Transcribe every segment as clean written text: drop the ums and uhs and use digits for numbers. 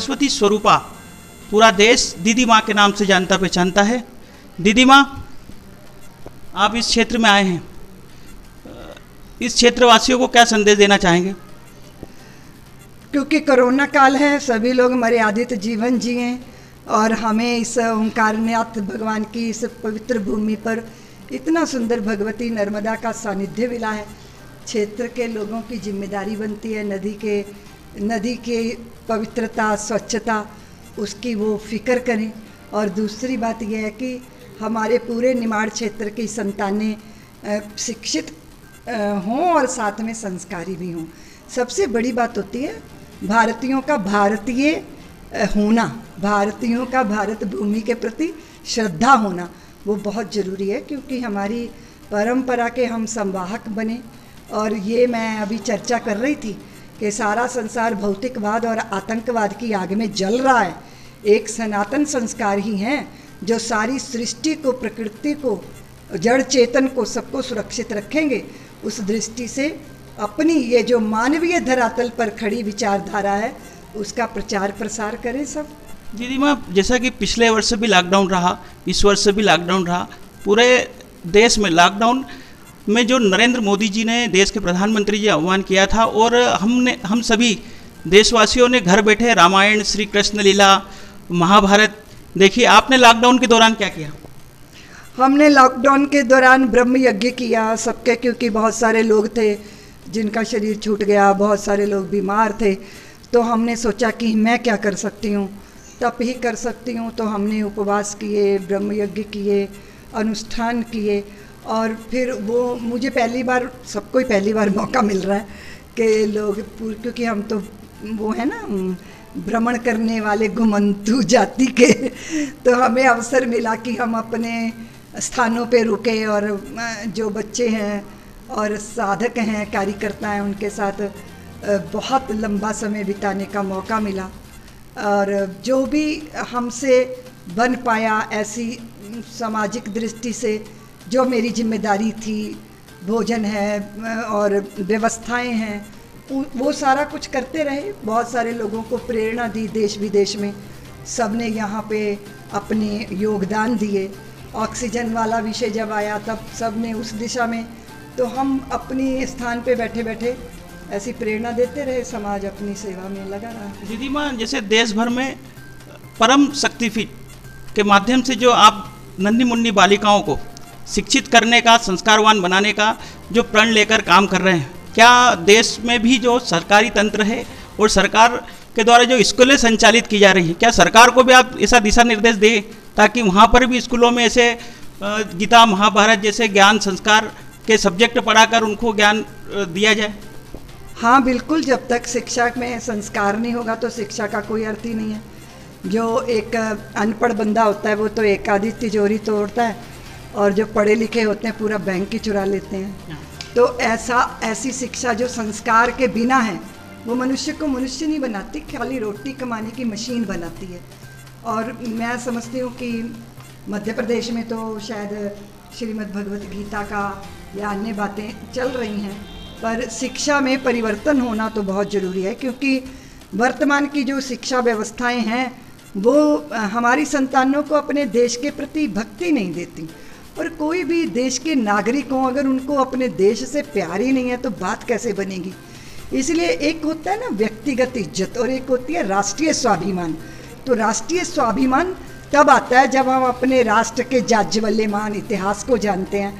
सरस्वती स्वरूपा पूरा देश दीदी माँ के नाम से जानता पहचानता है। दीदी माँ, आप इस क्षेत्र में आए हैं, इस क्षेत्रवासियों को क्या संदेश देना चाहेंगे? क्योंकि कोरोना काल है, सभी लोग मर्यादित जीवन जिए और हमें इस ओंकारनाथ भगवान की इस पवित्र भूमि पर इतना सुंदर भगवती नर्मदा का सानिध्य मिला है। क्षेत्र के लोगों की जिम्मेदारी बनती है नदी के पवित्रता, स्वच्छता, उसकी वो फिक्र करें। और दूसरी बात यह है कि हमारे पूरे निमाड़ क्षेत्र की संतानें शिक्षित हों और साथ में संस्कारी भी हों। सबसे बड़ी बात होती है भारतीयों का भारतीय होना, भारतीयों का भारत भूमि के प्रति श्रद्धा होना, वो बहुत ज़रूरी है। क्योंकि हमारी परंपरा के हम संवाहक बने। और ये मैं अभी चर्चा कर रही थी कि सारा संसार भौतिकवाद और आतंकवाद की आग में जल रहा है। एक सनातन संस्कार ही हैं जो सारी सृष्टि को, प्रकृति को, जड़ चेतन को, सबको सुरक्षित रखेंगे। उस दृष्टि से अपनी ये जो मानवीय धरातल पर खड़ी विचारधारा है उसका प्रचार प्रसार करें सब। दीदी माँ, जैसा कि पिछले वर्ष भी लॉकडाउन रहा, इस वर्ष भी लॉकडाउन रहा, पूरे देश में लॉकडाउन में जो नरेंद्र मोदी जी ने, देश के प्रधानमंत्री जी, आह्वान किया था और हम सभी देशवासियों ने घर बैठे रामायण, श्री कृष्ण लीला, महाभारत देखिए। आपने लॉकडाउन के दौरान क्या किया? हमने लॉकडाउन के दौरान ब्रह्म यज्ञ किया सबके, क्योंकि बहुत सारे लोग थे जिनका शरीर छूट गया, बहुत सारे लोग बीमार थे। तो हमने सोचा कि मैं क्या कर सकती हूँ, तप ही कर सकती हूँ। तो हमने उपवास किए, ब्रह्म यज्ञ किए, अनुष्ठान किए। और फिर वो मुझे पहली बार, सबको ही पहली बार मौका मिल रहा है कि लोग, क्योंकि हम तो वो है ना भ्रमण करने वाले घुमंतु जाति के, तो हमें अवसर मिला कि हम अपने स्थानों पे रुके और जो बच्चे हैं और साधक हैं, कार्यकर्ता हैं, उनके साथ बहुत लंबा समय बिताने का मौका मिला। और जो भी हमसे बन पाया ऐसी सामाजिक दृष्टि से जो मेरी जिम्मेदारी थी, भोजन है और व्यवस्थाएं हैं, वो सारा कुछ करते रहे। बहुत सारे लोगों को प्रेरणा दी, देश विदेश में सब ने यहाँ पे अपने योगदान दिए। ऑक्सीजन वाला विषय जब आया तब सब ने उस दिशा में, तो हम अपनी स्थान पे बैठे बैठे ऐसी प्रेरणा देते रहे, समाज अपनी सेवा में लगा रहा। दीदी माँ, जैसे देश भर में परम शक्तिपीठ के माध्यम से जो आप नन्ही मुन्नी बालिकाओं को शिक्षित करने का, संस्कारवान बनाने का जो प्रण लेकर काम कर रहे हैं, क्या देश में भी जो सरकारी तंत्र है और सरकार के द्वारा जो स्कूलें संचालित की जा रही हैं, क्या सरकार को भी आप ऐसा दिशा निर्देश दें ताकि वहाँ पर भी स्कूलों में ऐसे गीता, महाभारत जैसे ज्ञान संस्कार के सब्जेक्ट पढ़ाकर उनको ज्ञान दिया जाए? हाँ बिल्कुल, जब तक शिक्षा में संस्कार नहीं होगा तो शिक्षा का कोई अर्थ ही नहीं है। जो एक अनपढ़ बंदा होता है वो तो एक आधी तिजोरी तोड़ता है, और जो पढ़े लिखे होते हैं पूरा बैंक ही चुरा लेते हैं। तो ऐसी शिक्षा जो संस्कार के बिना है वो मनुष्य को मनुष्य नहीं बनाती, खाली रोटी कमाने की मशीन बनाती है। और मैं समझती हूँ कि मध्य प्रदेश में तो शायद श्रीमद् भगवत गीता का या अन्य बातें चल रही हैं, पर शिक्षा में परिवर्तन होना तो बहुत ज़रूरी है। क्योंकि वर्तमान की जो शिक्षा व्यवस्थाएं हैं वो हमारी संतानों को अपने देश के प्रति भक्ति नहीं देती। और कोई भी देश के नागरिक हों, अगर उनको अपने देश से प्यार ही नहीं है तो बात कैसे बनेगी। इसलिए एक होता है ना व्यक्तिगत इज्जत और एक होती है राष्ट्रीय स्वाभिमान। तो राष्ट्रीय स्वाभिमान तब आता है जब हम अपने राष्ट्र के जाज्वल्यमान इतिहास को जानते हैं।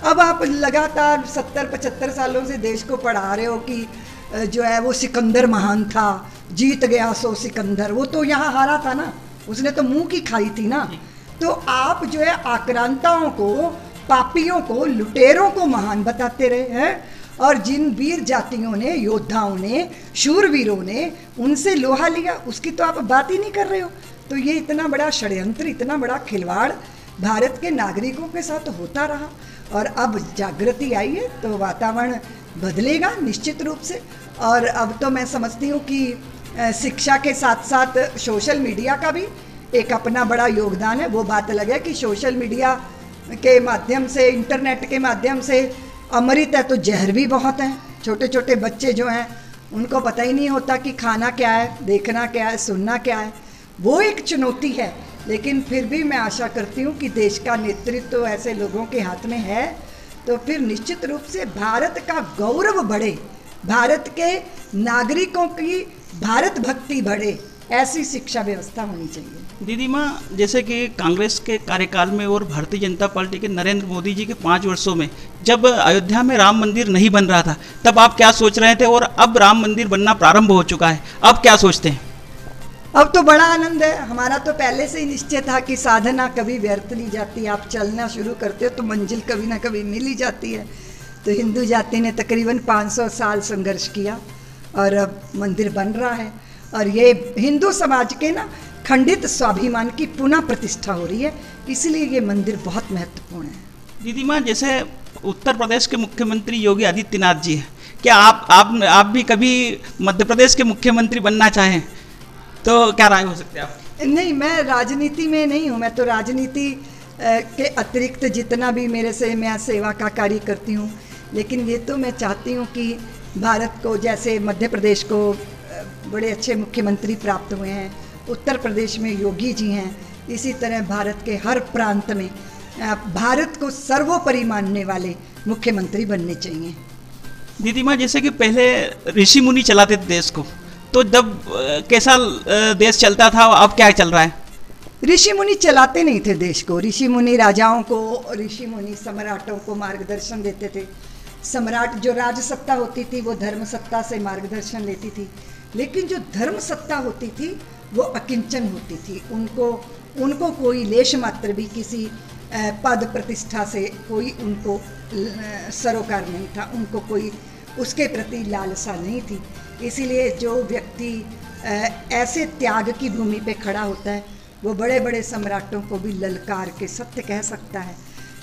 अब आप लगातार 70-75 सालों से देश को पढ़ा रहे हो कि जो है वो सिकंदर महान था, जीत गया सो सिकंदर, वो तो यहाँ हारा था ना, उसने तो मुंह की खाई थी ना। तो आप जो है आक्रांताओं को, पापियों को, लुटेरों को महान बताते रहे हैं, और जिन वीर जातियों ने, योद्धाओं ने, शूरवीरों ने उनसे लोहा लिया उसकी तो आप बात ही नहीं कर रहे हो। तो ये इतना बड़ा षड्यंत्र, इतना बड़ा खिलवाड़ भारत के नागरिकों के साथ होता रहा। और अब जागृति आई है तो वातावरण बदलेगा निश्चित रूप से। और अब तो मैं समझती हूँ कि शिक्षा के साथ साथ सोशल मीडिया का भी एक अपना बड़ा योगदान है। वो बात अलग है कि सोशल मीडिया के माध्यम से, इंटरनेट के माध्यम से अमृत है तो जहर भी बहुत है। छोटे छोटे बच्चे जो हैं उनको पता ही नहीं होता कि खाना क्या है, देखना क्या है, सुनना क्या है। वो एक चुनौती है, लेकिन फिर भी मैं आशा करती हूँ कि देश का नेतृत्व तो ऐसे लोगों के हाथ में है, तो फिर निश्चित रूप से भारत का गौरव बढ़े, भारत के नागरिकों की भारत भक्ति बढ़े, ऐसी शिक्षा व्यवस्था होनी चाहिए। दीदी माँ, जैसे कि कांग्रेस के कार्यकाल में और भारतीय जनता पार्टी के नरेंद्र मोदी जी के 5 वर्षों में जब अयोध्या में राम मंदिर नहीं बन रहा था, तब आप क्या सोच रहे थे, और अब राम मंदिर बनना प्रारंभ हो चुका है, अब क्या सोचते हैं? अब तो बड़ा आनंद है। हमारा तो पहले से ही निश्चय था कि साधना कभी व्यर्थ नहीं जाती, आप चलना शुरू करते हो तो मंजिल कभी ना कभी मिल ही जाती है। तो हिंदू जाति ने तकरीबन 500 साल संघर्ष किया और अब मंदिर बन रहा है, और ये हिंदू समाज के ना खंडित स्वाभिमान की पुनः प्रतिष्ठा हो रही है, इसलिए ये मंदिर बहुत महत्वपूर्ण है। दीदी माँ, जैसे उत्तर प्रदेश के मुख्यमंत्री योगी आदित्यनाथ जी हैं, क्या आप भी कभी मध्य प्रदेश के मुख्यमंत्री बनना चाहें तो क्या राय हो सकती है आप? नहीं, मैं राजनीति में नहीं हूँ। मैं तो राजनीति के अतिरिक्त जितना भी मेरे से मैं सेवा का कार्य करती हूँ, लेकिन ये तो मैं चाहती हूँ कि भारत को, जैसे मध्य प्रदेश को बड़े अच्छे मुख्यमंत्री प्राप्त हुए हैं, उत्तर प्रदेश में योगी जी हैं, इसी तरह भारत के हर प्रांत में भारत को सर्वोपरि मानने वाले मुख्यमंत्री बनने चाहिए। दीदी माँ, जैसे कि पहले ऋषि मुनि चलाते थे देश को, तो जब कैसा देश चलता था, अब क्या चल रहा है? ऋषि मुनि चलाते नहीं थे देश को। ऋषि मुनि राजाओं को, ऋषि मुनि सम्राटों को मार्गदर्शन देते थे। सम्राट, जो राज सत्ता होती थी वो धर्म सत्ता से मार्गदर्शन लेती थी, लेकिन जो धर्म सत्ता होती थी वो अकिंचन होती थी। उनको कोई लेश मात्र भी किसी पद प्रतिष्ठा से कोई उनको सरोकार नहीं था, उनको कोई उसके प्रति लालसा नहीं थी। इसीलिए जो व्यक्ति ऐसे त्याग की भूमि पे खड़ा होता है, वो बड़े बड़े सम्राटों को भी ललकार के सत्य कह सकता है।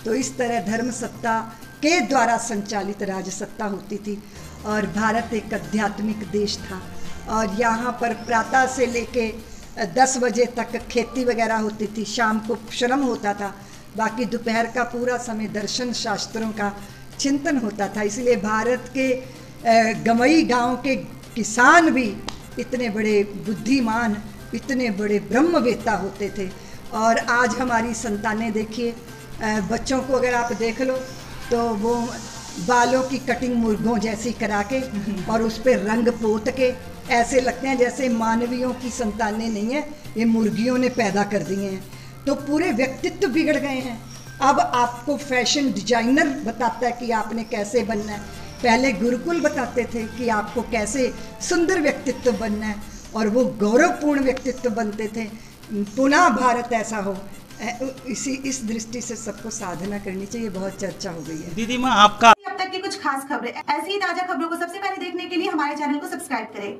तो इस तरह धर्म सत्ता के द्वारा संचालित राजसत्ता होती थी, और भारत एक आध्यात्मिक देश था, और यहाँ पर प्रातः से लेके 10 बजे तक खेती वगैरह होती थी, शाम को श्रम होता था, बाकी दोपहर का पूरा समय दर्शन शास्त्रों का चिंतन होता था। इसलिए भारत के गमई गांव के किसान भी इतने बड़े बुद्धिमान, इतने बड़े ब्रह्मवेत्ता होते थे। और आज हमारी संतानें देखिए, बच्चों को अगर आप देख लो तो वो बालों की कटिंग मुर्गों जैसी करा के और उस पर रंग पोत के ऐसे लगते हैं जैसे मानवियों की संतानें नहीं है, ये मुर्गियों ने पैदा कर दिए हैं। तो पूरे व्यक्तित्व बिगड़ गए हैं। अब आपको फैशन डिजाइनर बताता है कि आपने कैसे बनना है, पहले गुरुकुल बताते थे कि आपको कैसे सुंदर व्यक्तित्व बनना है, और वो गौरवपूर्ण व्यक्तित्व बनते थे। पुनः भारत ऐसा हो, इस दृष्टि से सबको साधना करनी चाहिए। बहुत चर्चा हो गई है। दीदी माँ, आपका अब तक की कुछ खास खबरें, ऐसी ही ताजा खबरों को सबसे पहले देखने के लिए हमारे चैनल को सब्सक्राइब करें।